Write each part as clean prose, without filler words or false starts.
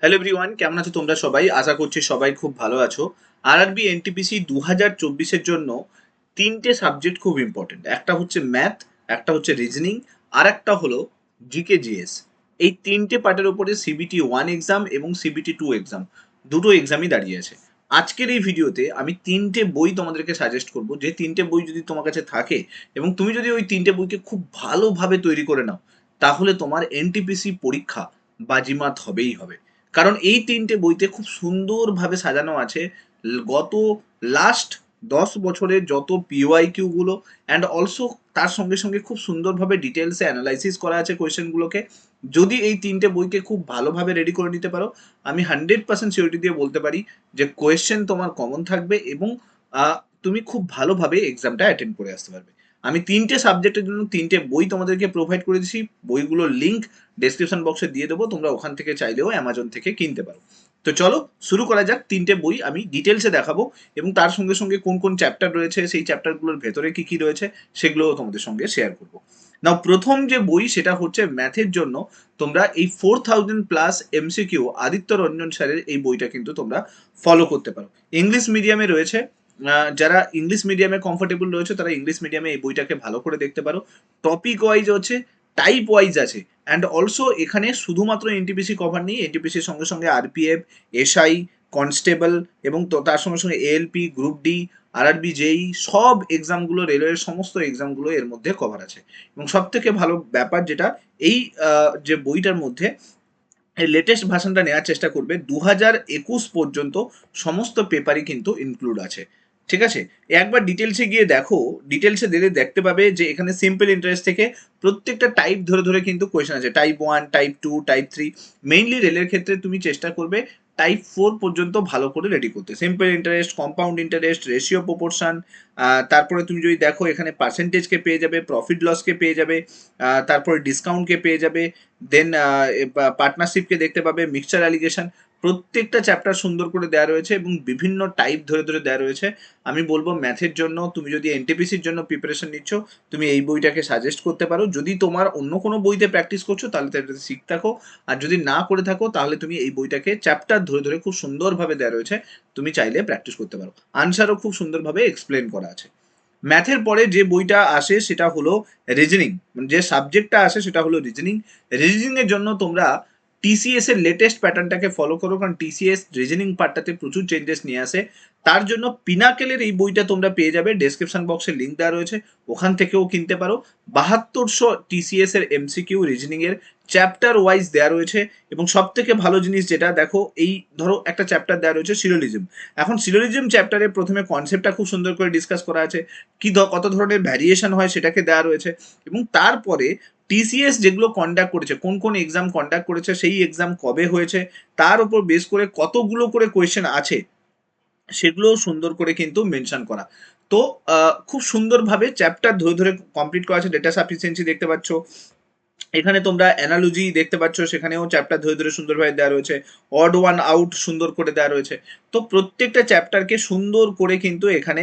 Hello everyone, কেমন আছো তোমরা সবাই? আশা করছি সবাই খুব ভালো আছো। আরআরবি এনটিপিসি 2024-এর জন্য তিনটে সাবজেক্ট খুব ইম্পর্টেন্ট। একটা হচ্ছে ম্যাথ, একটা হচ্ছে রিজনিং, আর একটা হলো জিকে জিএস। এই তিনটে পার্টের উপরে সিবিটি 1 এক্সাম এবং সিবিটি 2 এক্সাম, দুটো এক্সামই দাঁড়িয়ে আছে। আজকের এই ভিডিওতে আমি তিনটে বই তোমাদেরকে সাজেস্ট করব, যে তিনটে বই যদি তোমার কাছে থাকে এবং তুমি যদি ওই তিনটে বইকে খুব ভালোভাবে তৈরি করে নাও, তাহলে তোমার এনটিপিসি পরীক্ষা বাজিমাত হবেই হবে। কারণ এই তিনটে বইতে খুব সুন্দরভাবে সাজানো আছে গত লাস্ট 10 বছরের যত পিওয়াইকিউ গুলো, অ্যান্ড অলসো তার সঙ্গে সঙ্গে খুব সুন্দরভাবে ডিটেলসে অ্যানালাইসিস করা আছে কোয়েশ্চেনগুলোকে। যদি এই তিনটে বইকে খুব ভালোভাবে রেডি করে নিতে পারো, আমি 100% সিওরিটি দিয়ে বলতে পারি যে কোয়েশ্চেন তোমার কমন থাকবে এবং তুমি খুব ভালোভাবে এক্সামটা অ্যাটেন্ড করে আসতে পারবে। আমি তিনটে সাবজেক্টের জন্য তিনটে বই তোমাদেরকে প্রোভাইড করে দিচ্ছি। বইগুলোর লিঙ্ক ডেসক্রিপশন বক্সে দিয়ে দেবো, তোমরা ওখান থেকে চাইলেও অ্যামাজন থেকে কিনতে পারো। তো চলো শুরু করা যাক। তিনটে বই আমি ডিটেলসে দেখাবো এবং তার সঙ্গে সঙ্গে কোন কোন চ্যাপ্টার রয়েছে, সেই চ্যাপ্টারগুলোর ভেতরে কি কি রয়েছে, সেগুলোও তোমাদের সঙ্গে শেয়ার করবো। নাও, প্রথম যে বই সেটা হচ্ছে ম্যাথের জন্য। তোমরা এই 4000+ এমসিকিউ আদিত্য রঞ্জন স্যারের এই বইটা কিন্তু তোমরা ফলো করতে পারো। ইংলিশ মিডিয়ামে রয়েছে। যারা ইংলিশ মিডিয়ামে কমফোর্টেবল রয়েছে তারা ইংলিশ মিডিয়ামে এই বইটাকে ভালো করে দেখতে পারো। টপিক ওয়াইজ হচ্ছে, টাইপ ওয়াইজ আছে, অ্যান্ড অলসো এখানে শুধুমাত্র এনটিপিসি কভার নেই, এনটিপিসির সঙ্গে সঙ্গে আরপিএফ, এসআই, কনস্টেবল এবং তার সঙ্গে সঙ্গে এএলপি, গ্রুপ ডি, আরআরবি জেই, সব এক্সামগুলো, রেলওয়ের সমস্ত এক্সামগুলো এর মধ্যে কভার আছে। এবং সব থেকে ভালো ব্যাপার যেটা, এই যে বইটার মধ্যে লেটেস্ট ভার্সনটা নেওয়ার চেষ্টা করবে। 2021 পর্যন্ত সমস্ত পেপারই কিন্তু ইনক্লুড আছে। ঠিক আছে, একবার ডিটেলসে গিয়ে দেখো, ডিটেলসে দিলে দেখতে পাবে যে এখানে সিম্পল ইন্টারেস্ট থেকে প্রত্যেকটা টাইপ ধরে ধরে কিন্তু কোয়েশ্চেন আছে। Type 1, type 2, type 3। মেইনলি রেলের ক্ষেত্রে তুমি চেষ্টা করবে টাইপ 4 পর্যন্ত ভালো করে রেডি করতে। Simple interest, compound interest, ratio proportion, তারপরে তুমি যদি দেখো এখানে পার্সেন্টেজকে পেয়ে যাবে, প্রফিট লসকে পেয়ে যাবে, তারপরে ডিসকাউন্টকে পেয়ে যাবে, দেন পার্টনারশিপকে দেখতে পাবে, মিক্সচার অ্যালিগেশন। প্রত্যেকটা চ্যাপ্টার সুন্দর করে দেওয়া রয়েছে এবং বিভিন্ন টাইপ ধরে ধরে দেওয়া রয়েছে। আমি বলবো ম্যাথের জন্য তুমি যদি এনটিপিসির জন্য প্রিপারেশন নিচ্ছ, তুমি এই বইটাকে সাজেস্ট করতে পারো। যদি তোমার অন্য কোনো বইতে প্র্যাকটিস করছো তাহলে এটাতে শিখ থাকো, আর যদি না করে থাকো তাহলে তুমি এই বইটাকে চ্যাপ্টার ধরে ধরে খুব সুন্দরভাবে দেওয়া রয়েছে, তুমি চাইলে প্র্যাকটিস করতে পারো। আনসারও খুব সুন্দরভাবে এক্সপ্লেন করা আছে। ম্যাথের পরে যে বইটা আসে সেটা হলো রিজনিং। যে সাবজেক্টটা আসে সেটা হলো রিজনিং। রিজনিং এর জন্য তোমরা টিসিএস এর লেটেস্ট প্যাটার্নটাকে ফলো করো, কারণ টিসিএস রিজনিং পার্টটাতে প্রচুর চেঞ্জেস নিয়ে আসে। তার জন্য পিনাকেলের এই বইটা তোমরা পেয়ে যাবে, ডেসক্রিপশন বক্সে লিঙ্ক দেওয়া রয়েছে, ওখান থেকেও কিনতে পারো। 7200 টিসিএস এর এমসিকিউ রিজনিং এর চ্যাপ্টার ওয়াইজ দেওয়া রয়েছে। এবং সব থেকে ভালো জিনিস যেটা দেখো, এই ধরো একটা চ্যাপ্টার দেওয়া রয়েছে সিলোজিজম। এখন সিলোজিজম চ্যাপ্টারে প্রথমে কনসেপ্টটা খুব সুন্দর করে ডিসকাস করা আছে, কি কত ধরনের ভ্যারিয়েশন হয় সেটাকে দেওয়া রয়েছে। এবং তারপরে টিসিএস যেগুলো কন্ডাক্ট করেছে, কোন কোন এক্সাম কন্ডাক্ট করেছে, সেই এক্সাম কবে হয়েছে, তার উপর বেস করে কতগুলো করে কোয়েশ্চেন আছে, সেগুলো সুন্দর করে কিন্তু মেনশন করা। তো খুব সুন্দরভাবে চ্যাপ্টার ধরে ধরে কমপ্লিট করা আছে। ডেটা সাফিসিয়েন্সি দেখতে পাচ্ছ, এখানে তোমরা অ্যানালজি দেখতে পাচ্ছ, সেখানেও চ্যাপ্টার ধরে ধরে সুন্দরভাবে দেওয়া রয়েছে। অড ওয়ান আউট সুন্দর করে দেওয়া রয়েছে। তো প্রত্যেকটা চ্যাপ্টারকে সুন্দর করে কিন্তু এখানে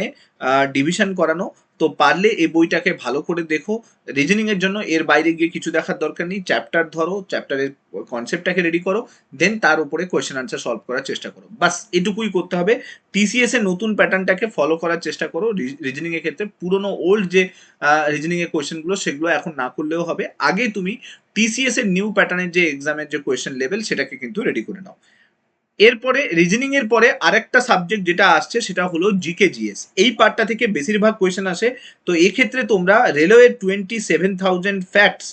ডিভিশন করানো। তো পারলে এই বইটাকে ভালো করে দেখো। রিজনিং এর জন্য এর বাইরে গিয়ে কিছু দেখার দরকার নেই, চ্যাপ্টার ধরো, চ্যাপ্টারের কনসেপ্টটাকে রেডি করো, দেন তার উপরে কোয়েশ্চেন আনসার সলভ করার চেষ্টা করো। বাস এটুকুই করতে হবে। টিসিএস এর নতুন প্যাটার্নটাকে ফলো করার চেষ্টা করো। রিজনিং এর ক্ষেত্রে পুরনো ওল্ড যে রিজনিং এর কোয়েশ্চেনগুলো, সেগুলো এখন না করলেও হবে। আগে তুমি টিসিএস এর নিউ প্যাটার্নের যে এক্সামের যে কোয়েশ্চেন লেভেল, সেটাকে কিন্তু রেডি করে নাও। এরপরে রিজনিং এর পরে আরেকটা সাবজেক্ট যেটা আসছে সেটা হলো জিকে জিএস। এই পার্টটা থেকে বেশিরভাগ কোয়েশ্চেন আসে। তো এক্ষেত্রে তোমরা রেলওয়ে 27,000 ফ্যাক্টস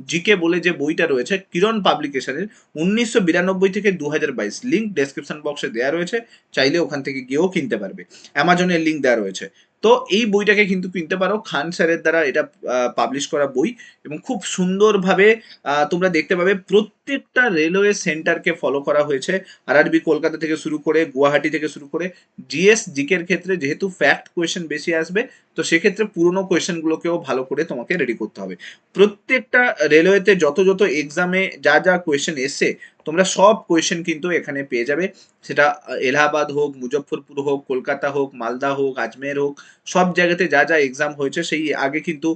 জিকে বলে যে বইটা রয়েছে কিরণ পাবলিকেশনের, 1992 থেকে 2022, লিঙ্ক ডেসক্রিপশন বক্সে দেওয়া রয়েছে, চাইলে ওখান থেকে গিয়েও কিনতে পারবে। অ্যামাজনের লিঙ্ক দেওয়া রয়েছে। তো এই বইটাকে কিন্তু কিনতে পারো, খান স্যারের দ্বারা এটা পাবলিশ করা বই। এবং খুব সুন্দরভাবে তোমরা দেখতে পাবে প্রত্যেকটা রেলওয়ে সেন্টারকে ফলো করা হয়েছে। আরআরবি কলকাতা থেকে শুরু করে, গুয়াহাটি থেকে শুরু করে। জিএস জিকের ক্ষেত্রে যেহেতু ফ্যাক্ট কোয়েশ্চেন বেশি আসবে, তো সেক্ষেত্রে পুরোনো কোয়েশ্চেনগুলোকেও ভালো করে তোমাকে রেডি করতে হবে। প্রত্যেকটা রেলওয়েতে যত যত এক্সামে যা যা কোয়েশ্চেন এসছে, তোমরা সব কোয়েশ্চেন কিন্তু এখানে পেয়ে যাবে, সেটা এলাহাবাদ হোক, মুজফ্ফরপুর হোক, কলকাতা হোক, মালদা হোক, আজমের হোক, সব জায়গাতে যা যা এক্সাম হয়েছে সেই আগে কিন্তু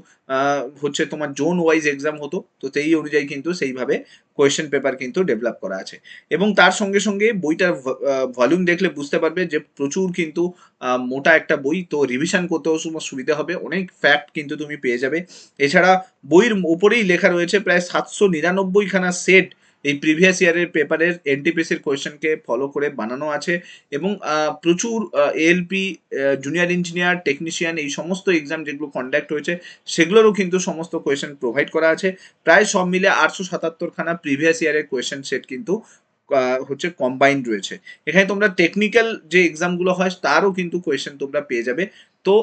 হচ্ছে তোমার জোন ওয়াইজ এক্সাম হতো, তো সেই অনুযায়ী কিন্তু সেইভাবে কোয়েশ্চেন পেপার কিন্তু ডেভেলপ করা আছে। এবং তার সঙ্গে সঙ্গে বইটার ভলিউম দেখলে বুঝতে পারবে যে প্রচুর কিন্তু মোটা একটা বই, তো রিভিশন করতেও তোমার সুবিধা হবে, অনেক ফ্যাক্ট কিন্তু তুমি পেয়ে যাবে। এছাড়া বইয়ের ওপরেই লেখা রয়েছে প্রায় 799খানা সেট এই প্রিভিয়াস ইয়ারের পেপারের এনটিপিসির কোয়েশ্চেনকে ফলো করে বানানো আছে। এবং প্রচুর এএলপি, জুনিয়র ইঞ্জিনিয়ার, টেকনিশিয়ান, এই সমস্ত এক্সাম যেগুলো কন্ডাক্ট হয়েছে সেগুলোরও কিন্তু সমস্ত কোয়েশ্চেন প্রোভাইড করা আছে। প্রায় সব মিলে 877খানা প্রিভিয়াস ইয়ারের কোয়েশ্চেন সেট কিন্তু হচ্ছে কম্বাইন্ড রয়েছে। এখানে তোমরা টেকনিক্যাল যে এক্সামগুলো হয় তারও কিন্তু কোয়েশ্চেন তোমরা পেয়ে যাবে। তো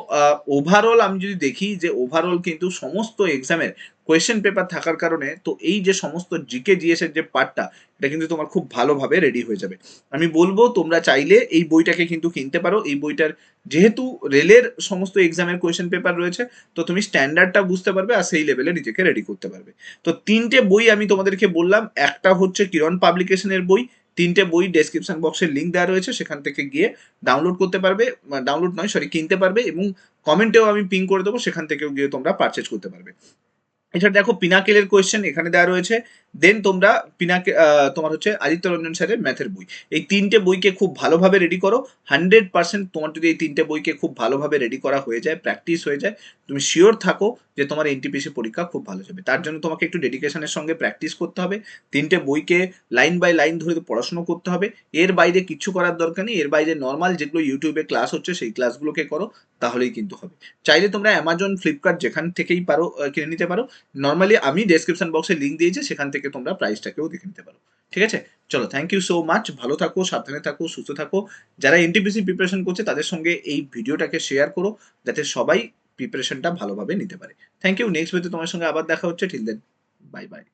ওভারঅল আমি যদি দেখি যে ওভারঅল কিন্তু সমস্ত এক্সামের কোয়েশ্চেন পেপার থাকার কারণে তো এই যে সমস্ত জিকে জিএস এর যে পার্টটা, এটা কিন্তু তোমার খুব ভালোভাবে রেডি হয়ে যাবে। আমি বলবো তোমরা চাইলে এই বইটাকে কিন্তু কিনতে পারো। এই বইটার যেহেতু রেলের সমস্ত এক্সামের কোয়েশ্চেন পেপার রয়েছে, তো তুমি স্ট্যান্ডার্ডটা বুঝতে পারবে আর সেই লেভেলে নিজেকে রেডি করতে পারবে। তো তিনটে বই আমি তোমাদেরকে বললাম, একটা হচ্ছে কিরণ পাবলিকেশনের বই, তিনটে বই ডেসক্রিপশন বক্সের লিঙ্ক দেওয়া রয়েছে, সেখান থেকে গিয়ে ডাউনলোড করতে পারবে, ডাউনলোড নয় সরি কিনতে পারবে, এবং কমেন্টেও আমি পিন করে দেবো, সেখান থেকেও গিয়ে তোমরা পারচেজ করতে পারবে। এছাড়া দেখো পিনাকেলের কোয়েশ্চেন এখানে দেওয়া রয়েছে, দেন তোমরা তোমার হচ্ছে আদিত্য রঞ্জন স্যারের ম্যাথের বই, এই তিনটে বইকে খুব ভালোভাবে রেডি করো। 100% তোমার যদি এই তিনটে বইকে খুব ভালোভাবে রেডি করা হয়ে যায়, প্র্যাকটিস হয়ে যায়, তুমি শিওর থাকো যে তোমার এনটিপিসি পরীক্ষা খুব ভালো যাবে। তার জন্য তোমাকে একটু ডেডিকেশনের সঙ্গে প্র্যাকটিস করতে হবে, তিনটে বইকে লাইন বাই লাইন ধরে পড়াশোনা করতে হবে। এর বাইরে কিছু করার দরকার নেই, এর বাইরে নর্মাল যেগুলো ইউটিউবে ক্লাস হচ্ছে সেই ক্লাসগুলোকে করো, তাহলেই কিন্তু হবে। চাইলে তোমরা অ্যামাজন, ফ্লিপকার্ট যেখান থেকেই পারো কিনে নিতে পারো। নর্মালি আমি ডেসক্রিপশন বক্সে লিঙ্ক দিয়েছি, সেখান থেকে তোমরা প্রাইসটাকেও দেখে নিতে পারো। ঠিক আছে, চলো, থ্যাংক ইউ সো মাচ, ভালো থাকো, সাবধানে থাকো, সুস্থ থাকো। যারা এনটিপিসি প্রিপারেশন করছে তাদের সঙ্গে এই ভিডিওটাকে শেয়ার করো, যাতে সবাই প্রিপারেশনটা ভালোভাবে নিতে পারে। থ্যাংক ইউ, নেক্সট ভিডিওতে তোমার সঙ্গে আবার দেখা হচ্ছে, টিল দেন বাই বাই।